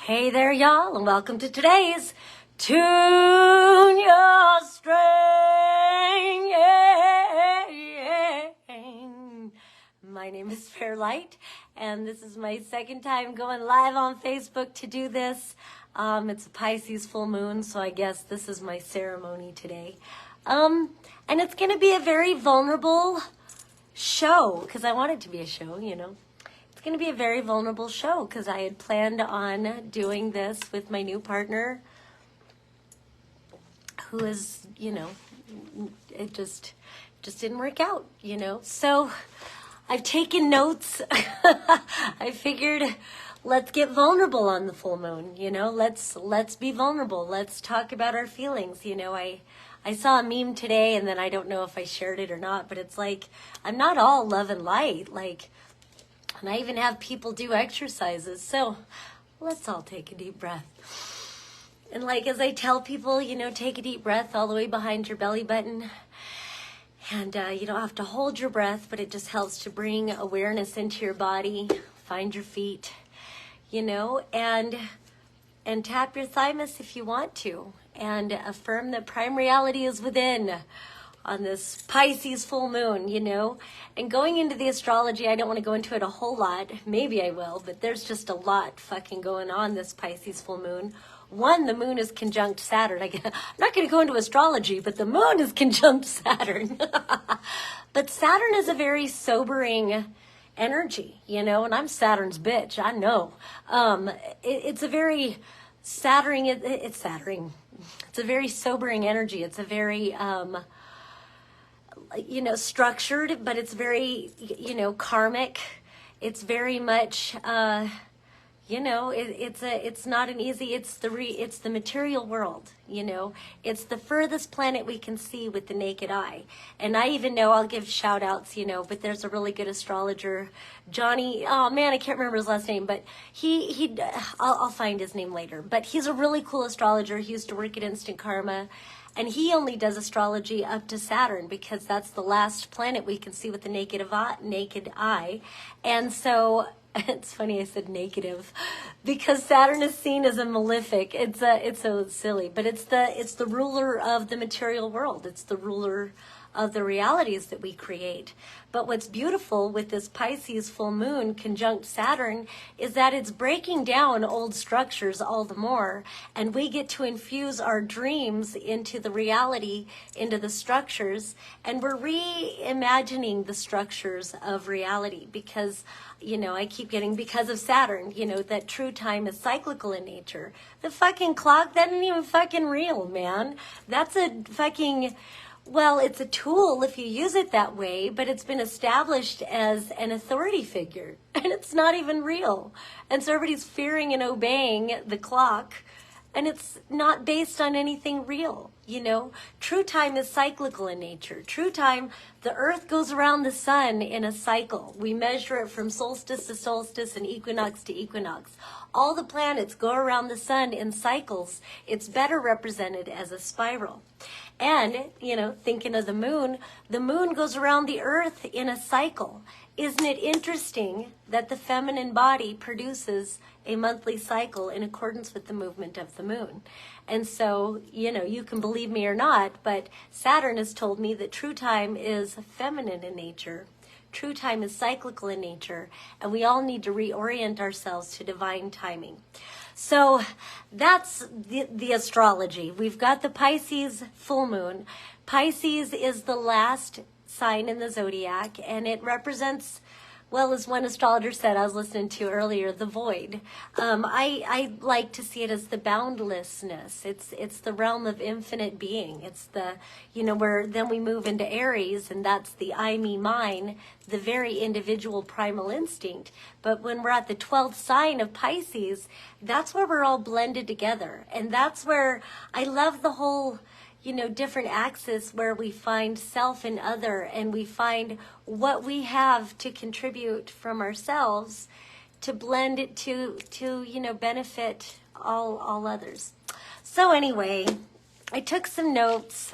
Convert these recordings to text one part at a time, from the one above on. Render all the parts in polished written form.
Hey there, y'all, and welcome to today's Tune Your String. My name is Fairlight, and this is my second time going live on Facebook to do this. It's a Pisces full moon, so I guess this is my ceremony today. And it's going to be a very vulnerable show, because I want it to be a show, you know. It's going to be a very vulnerable show because I had planned on doing this with my new partner, who is, you know, it just didn't work out, you know. So I've taken notes. I figured, let's get vulnerable on the full moon, you know. Let's be vulnerable. Let's talk about our feelings, you know. I saw a meme today, and then I don't know if I shared it or not, but it's like, I'm not all love and light, like. And I even have people do exercises. So let's all take a deep breath. And like as I tell people, you know, take a deep breath all the way behind your belly button. And you don't have to hold your breath, but it just helps to bring awareness into your body. Find your feet, you know, and tap your thymus if you want to. And affirm that prime reality is within. On this Pisces full moon, you know. And going into the astrology, I don't want to go into it a whole lot. Maybe I will, but there's just a lot fucking going on this Pisces full moon. One, the moon is conjunct Saturn. I'm not going to go into astrology, but the moon is conjunct Saturn. But Saturn is a very sobering energy, you know, and I'm Saturn's bitch, I know. It's a very Saturn, it's Saturn. It's a very sobering energy. It's a very... you know, structured, but it's very, you know, karmic. It's very much, you know, it's not an easy, it's the material world, you know. It's the furthest planet we can see with the naked eye. And I even know, I'll give shout outs, you know, but there's a really good astrologer, Johnny, oh man, I can't remember his last name, but I'll find his name later. But he's a really cool astrologer. He used to work at Instant Karma. And he only does astrology up to Saturn because that's the last planet we can see with the naked eye. And so it's funny I said negative because Saturn is seen as a malefic. It's so silly, but it's the ruler of the material world. It's the ruler of the realities that we create. But what's beautiful with this Pisces full moon conjunct Saturn is that it's breaking down old structures all the more, and we get to infuse our dreams into the reality, into the structures, and we're reimagining the structures of reality because, you know, I keep getting, because of Saturn, you know, that true time is cyclical in nature. The fucking clock, that ain't even fucking real, man. That's a fucking... Well, it's a tool if you use it that way, but it's been established as an authority figure, and it's not even real. And so everybody's fearing and obeying the clock, and it's not based on anything real, you know? True time is cyclical in nature. True time, the earth goes around the sun in a cycle. We measure it from solstice to solstice and equinox to equinox. All the planets go around the sun in cycles. It's better represented as a spiral. And, you know, thinking of the moon goes around the earth in a cycle. Isn't it interesting that the feminine body produces a monthly cycle in accordance with the movement of the moon? And so, you know, you can believe me or not, but Saturn has told me that true time is feminine in nature. True time is cyclical in nature, and we all need to reorient ourselves to divine timing. So that's the astrology. We've got the Pisces full moon. Pisces is the last sign in the zodiac, and it represents, well, as one astrologer said I was listening to earlier, the void. I like to see it as the boundlessness. It's the realm of infinite being. It's the, you know, where then we move into Aries, and that's the I, me, mine, the very individual primal instinct. But when we're at the 12th sign of Pisces, that's where we're all blended together. And that's where I love the whole, you know, different axis where we find self and other, and we find what we have to contribute from ourselves to blend it to you know, benefit all others. So anyway, I took some notes.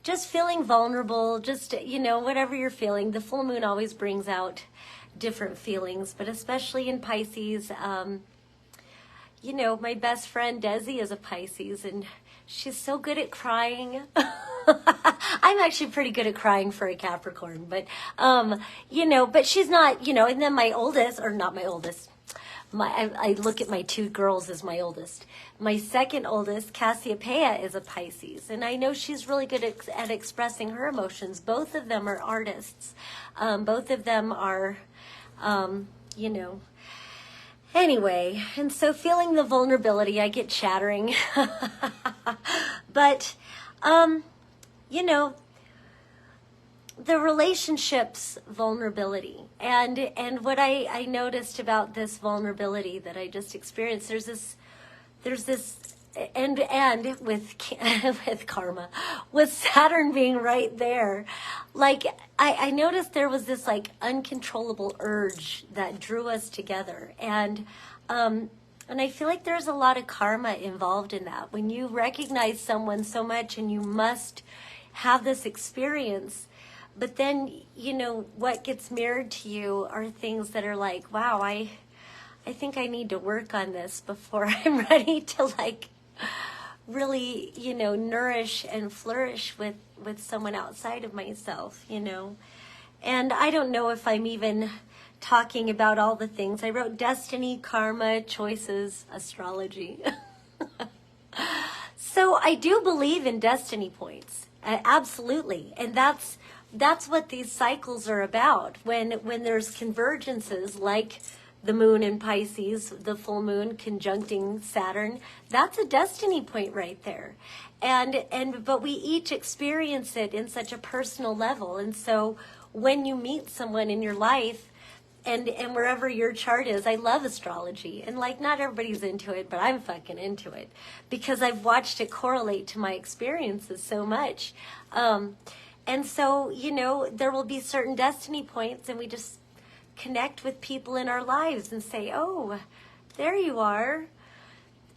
Just feeling vulnerable, just, you know, whatever you're feeling. The full moon always brings out different feelings, but especially in Pisces, you know, my best friend Desi is a Pisces, and she's so good at crying. I'm actually pretty good at crying for a Capricorn, but, you know, but she's not, you know, and then my oldest, or not my oldest, I look at my two girls as my oldest. My second oldest, Cassiopeia, is a Pisces, and I know she's really good at expressing her emotions. Both of them are artists. Both of them are, you know, anyway, and so feeling the vulnerability, I get chattering. But, you know, the relationships vulnerability and what I noticed about this vulnerability that I just experienced, there's this and with with karma, with Saturn being right there, like I noticed there was this like uncontrollable urge that drew us together, and I feel like there's a lot of karma involved in that. When you recognize someone so much and you must have this experience, but then, you know, what gets mirrored to you are things that are like, wow, I think I need to work on this before I'm ready to like really, you know, nourish and flourish with someone outside of myself, you know. And I don't know if I'm even talking about all the things. I wrote destiny, karma, choices, astrology. So I do believe in destiny points. Absolutely. And that's what these cycles are about. When there's convergences like the moon in Pisces, the full moon conjuncting Saturn, that's a destiny point right there. But we each experience it in such a personal level. And so when you meet someone in your life, and wherever your chart is, I love astrology. And like, not everybody's into it, but I'm fucking into it because I've watched it correlate to my experiences so much. And so, you know, there will be certain destiny points, and we just connect with people in our lives and say, oh, there you are.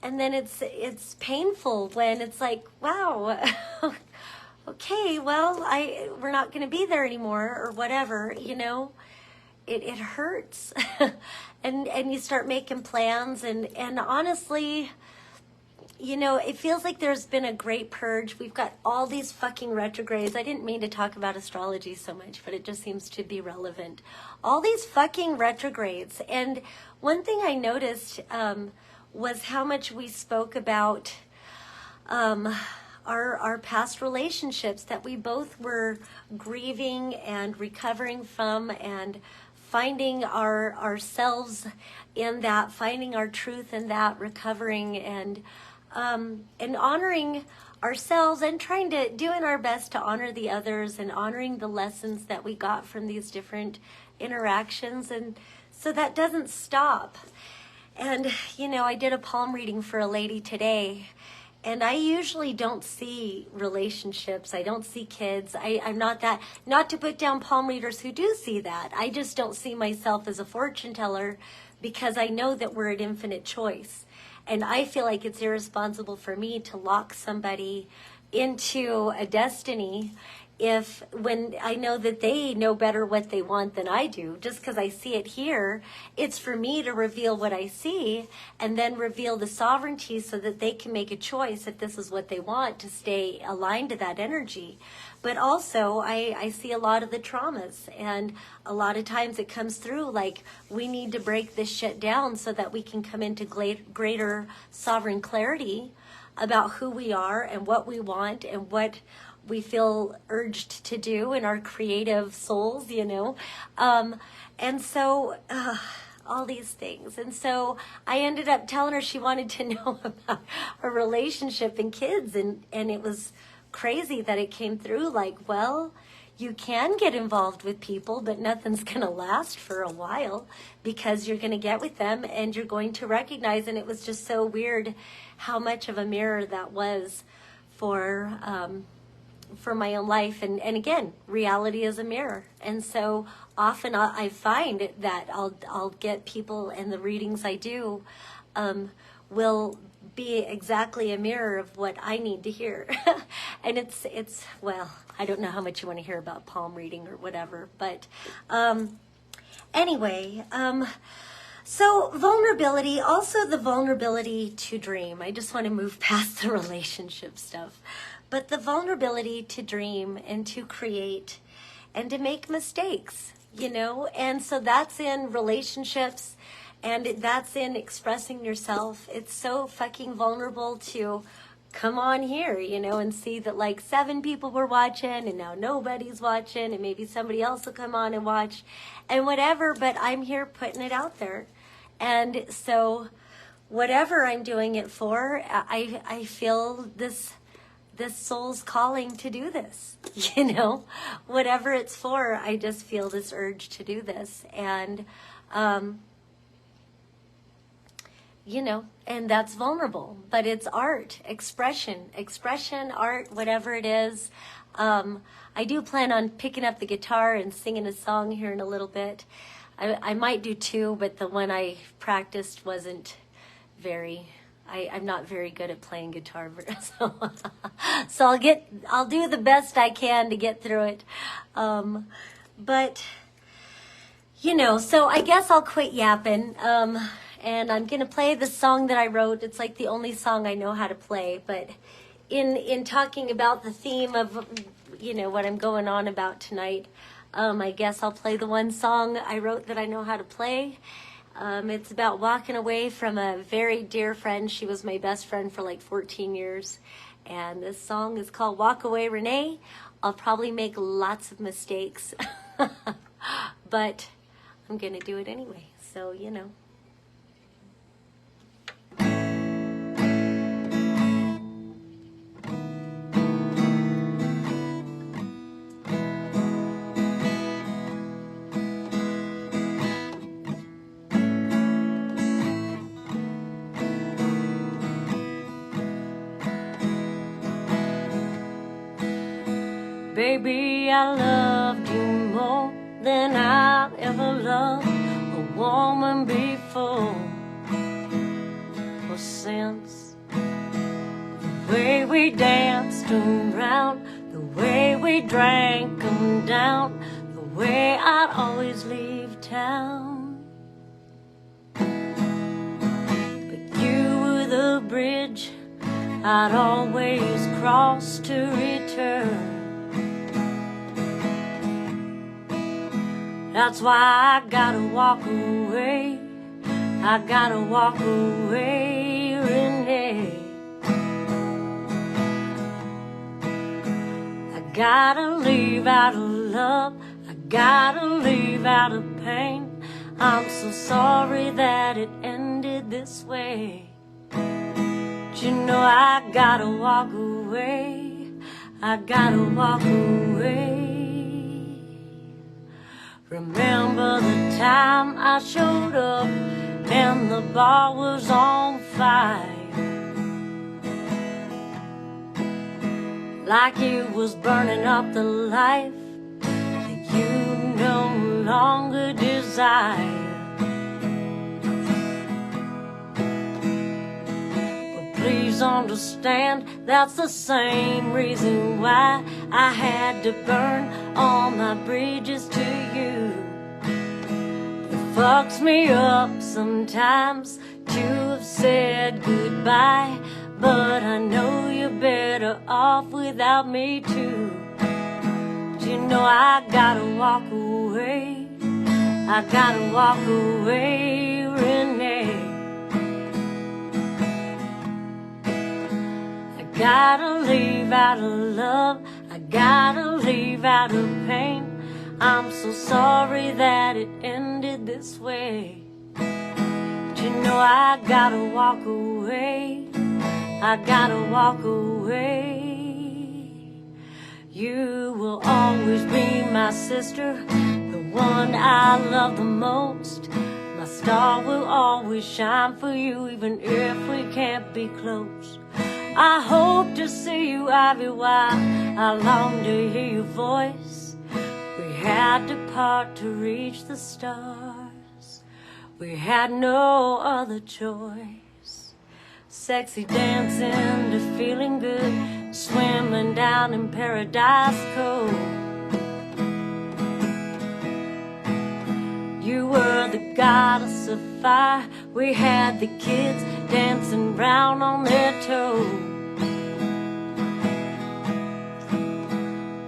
And then it's painful when it's like, wow, okay, well, we're not going to be there anymore or whatever, you know. It hurts. and you start making plans, and honestly, you know, it feels like there's been a great purge. We've got all these fucking retrogrades. I didn't mean to talk about astrology so much, but it just seems to be relevant. All these fucking retrogrades. And one thing I noticed was how much we spoke about our past relationships that we both were grieving and recovering from, and finding ourselves in that, finding our truth in that, recovering and honoring ourselves, and doing our best to honor the others, and honoring the lessons that we got from these different interactions. And so that doesn't stop. And, you know, I did a palm reading for a lady today, and I usually don't see relationships. I don't see kids. I'm not that, not to put down palm readers who do see that. I just don't see myself as a fortune teller because I know that we're at infinite choice. And I feel like it's irresponsible for me to lock somebody into a destiny when I know that they know better what they want than I do. Just because I see it here, it's for me to reveal what I see and then reveal the sovereignty so that they can make a choice if this is what they want, to stay aligned to that energy. But also, I see a lot of the traumas, and a lot of times it comes through like, we need to break this shit down so that we can come into greater sovereign clarity about who we are and what we want and what we feel urged to do in our creative souls, you know. And so all these things. And so I ended up telling her she wanted to know about her relationship and kids, and it was crazy that it came through like, well, you can get involved with people, but nothing's going to last for a while because you're going to get with them and you're going to recognize. And it was just so weird how much of a mirror that was for my own life. And again, reality is a mirror. And so often I find that I'll get people, and the readings I do will be exactly a mirror of what I need to hear. And it's well, I don't know how much you want to hear about palm reading or whatever, but anyway, So vulnerability, also the vulnerability to dream. I just want to move past the relationship stuff. But the vulnerability to dream and to create and to make mistakes, you know? And so that's in relationships and that's in expressing yourself. It's so fucking vulnerable to come on here, you know, and see that like 7 people were watching and now nobody's watching and maybe somebody else will come on and watch and whatever, but I'm here putting it out there. And so whatever I'm doing it for, I feel this soul's calling to do this, you know, whatever it's for, I just feel this urge to do this. And, you know, and that's vulnerable, but it's art, expression, art, whatever it is. I do plan on picking up the guitar and singing a song here in a little bit. I might do 2, but the one I practiced wasn't very, I'm not very good at playing guitar, so I'll do the best I can to get through it. But, you know, so I guess I'll quit yapping, and I'm going to play the song that I wrote. It's like the only song I know how to play, but in talking about the theme of, you know, what I'm going on about tonight, I guess I'll play the one song I wrote that I know how to play. It's about walking away from a very dear friend. She was my best friend for like 14 years. And this song is called Walk Away Renee. I'll probably make lots of mistakes, but I'm going to do it anyway. So, you know. Baby, I loved you more than I've ever loved a woman before or since. The way we danced around, the way we drank 'em down, the way I'd always leave town. But you were the bridge I'd always cross to return. That's why I gotta walk away. I gotta walk away, Renee. I gotta leave out of love. I gotta leave out of pain. I'm so sorry that it ended this way. But you know I gotta walk away. I gotta walk away. Remember the time I showed up and the bar was on fire, like it was burning up the life that you no longer desire. But please understand, that's the same reason why I had to burn all my bridges to you. It fucks me up sometimes to have said goodbye, but I know you're better off without me too. But you know I gotta walk away. I gotta walk away, Renee. I gotta leave out of love. I gotta leave out of pain. I'm so sorry that it ended this way. But you know I gotta walk away. I gotta walk away. You will always be my sister, the one I love the most. My star will always shine for you, even if we can't be close. I hope to see you every while. I long to hear your voice. We had to part to reach the stars. We had no other choice. Sexy dancing to feeling good, swimming down in Paradise Cove. You were the goddess of fire. We had the kids dancing round on their toes.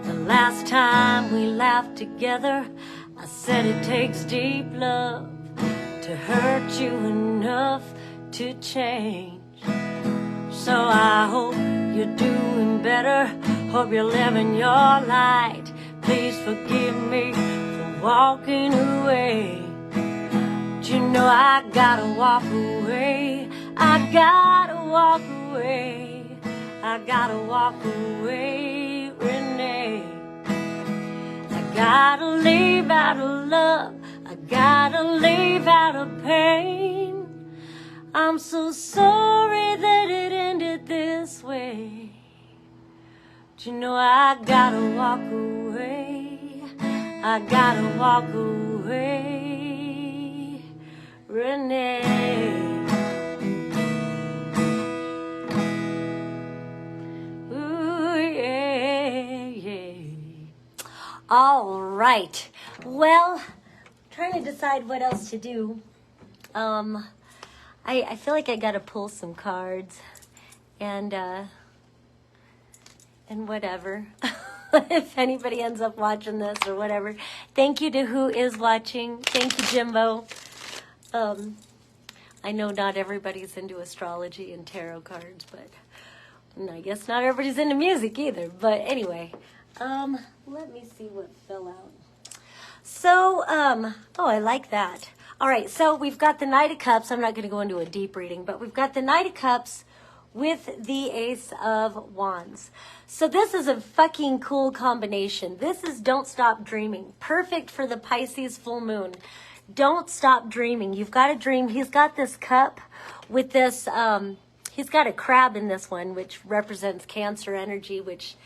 The last time we laughed together, I said it takes deep love to hurt you enough to change. So I hope you're doing better, hope you're living your light. Please forgive me for walking away. But you know I gotta walk away. I gotta walk away. I gotta walk away, Renee. I gotta leave out of love. I gotta leave out of pain. I'm so sorry that it ended this way. But you know I gotta walk away. I gotta walk away, Renee. Ooh, yeah, yeah. All right. Well, trying to decide what else to do. I feel like I gotta pull some cards and whatever. If anybody ends up watching this or whatever. Thank you to who is watching. Thank you, Jimbo. I know not everybody's into astrology and tarot cards, but I guess not everybody's into music either. But anyway, let me see what fell out. So, oh, I like that. All right, so we've got the Knight of Cups. I'm not going to go into a deep reading, but we've got the Knight of Cups with the Ace of Wands. So this is a fucking cool combination. This is Don't Stop Dreaming. Perfect for the Pisces full moon. Don't stop dreaming. You've got to dream. He's got this cup with this, he's got a crab in this one, which represents Cancer energy, which,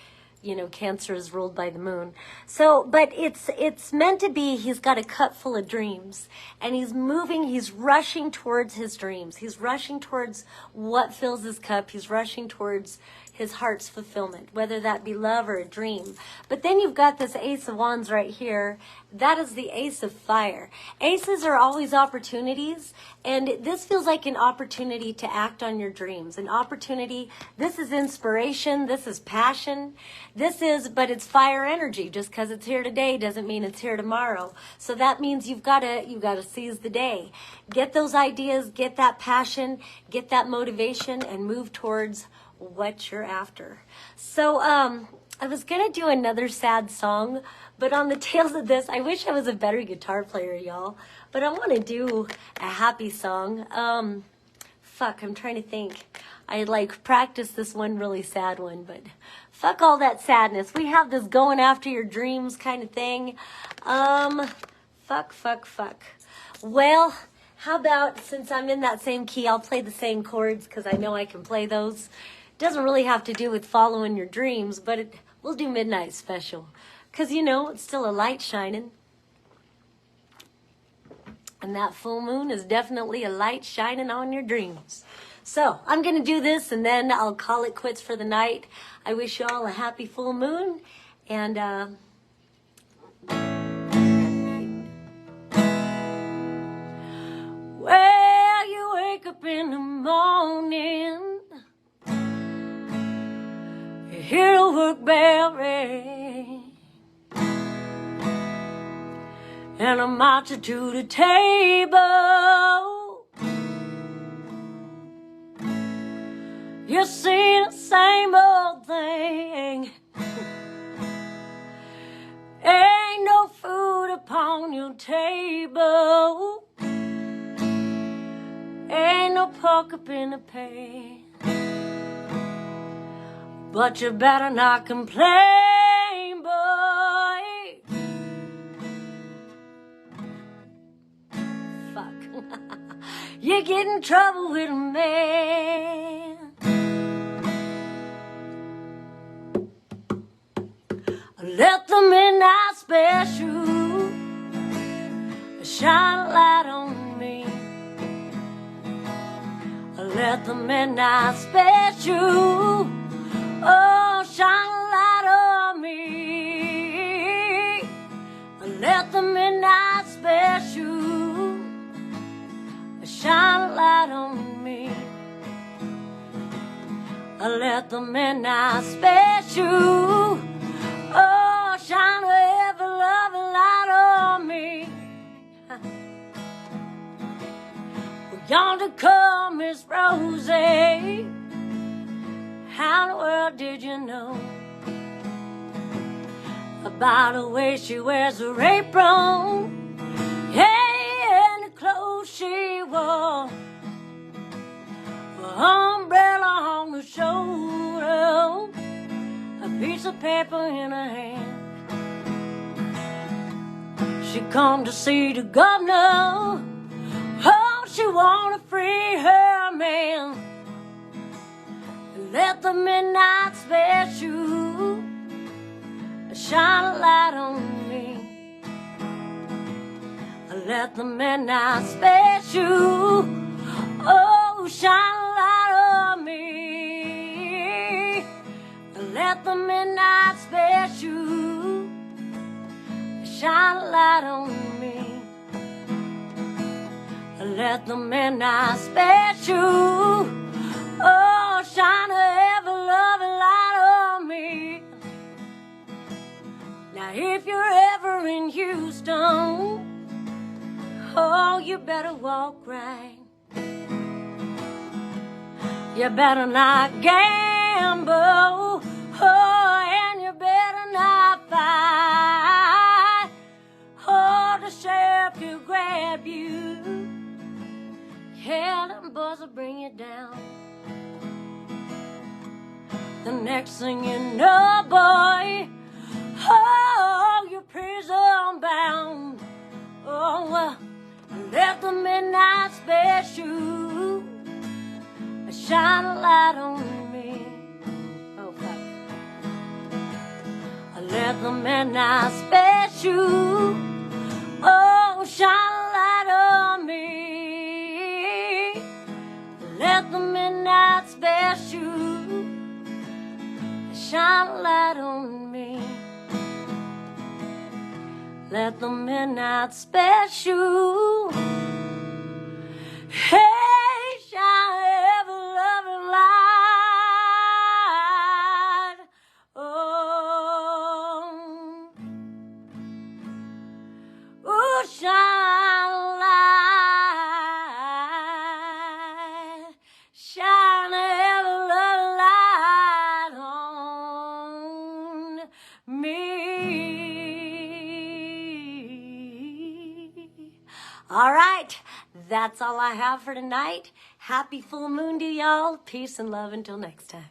you know, Cancer is ruled by the moon. So, but it's meant to be, he's got a cup full of dreams, and he's moving, he's rushing towards his dreams. He's rushing towards what fills his cup. He's rushing towards his heart's fulfillment, whether that be love or a dream. But then you've got this Ace of Wands right here. That is the Ace of Fire. Aces are always opportunities, and this feels like an opportunity to act on your dreams. An opportunity, this is inspiration, this is passion, but it's fire energy. Just because it's here today doesn't mean it's here tomorrow. So that means you've got to seize the day. Get those ideas, get that passion, get that motivation, and move towards what you're after. So I was gonna do another sad song, but on the tails of this, I wish I was a better guitar player, y'all, but I want to do a happy song. I'm trying to think. I practiced this one really sad one, but fuck all that sadness. We have this going after your dreams kind of thing. Fuck. Well, how about, since I'm in that same key, I'll play the same chords because I know I can play those. Doesn't really have to do with following your dreams, but we'll do Midnight Special because, you know, it's still a light shining, and that full moon is definitely a light shining on your dreams. So I'm gonna do this, and then I'll call it quits for the night. I wish you all a happy full moon, and well, you wake up in the morning, hear the work bell ring, and I'm marching to the table. You see the same old thing. Ain't no food upon your table. Ain't no pork up in the pan. But you better not complain, boy. Fuck. You get in trouble with a man. Let the midnight special shine a light on me. Let the midnight special, oh, shine a light on me. Let the midnight special Let the midnight special, oh, shine a ever-loving light on me. Yonder come Miss Rosie. How in the world did you know about the way she wears her apron? Hey, and the clothes she wore, her umbrella on the shoulder, a piece of paper in her hand. She come to see the governor. Oh, she wanna free her man. Let the midnight special shine a light on me. Let the midnight special, oh, shine a light on me. Let the midnight special shine a light on me. Let the midnight special, oh, shine a ever-loving light on me. Now if you're ever in Houston, oh, you better walk right. You better not gamble, oh, and you better not fight. Oh, the sheriff will grab you. Yeah, them boys will bring you down. The next thing you know, boy, oh, you're prison bound. Oh, let the midnight special shine a light on me. Oh, fuck. Let the midnight special, oh, shine a light on me. Let the midnight special shine a light on me. Let the midnight special, hey, shine ever-loving light. Oh, shine a light, shine ever-loving light on me. All right, that's all I have for tonight. Happy full moon to y'all. Peace and love until next time.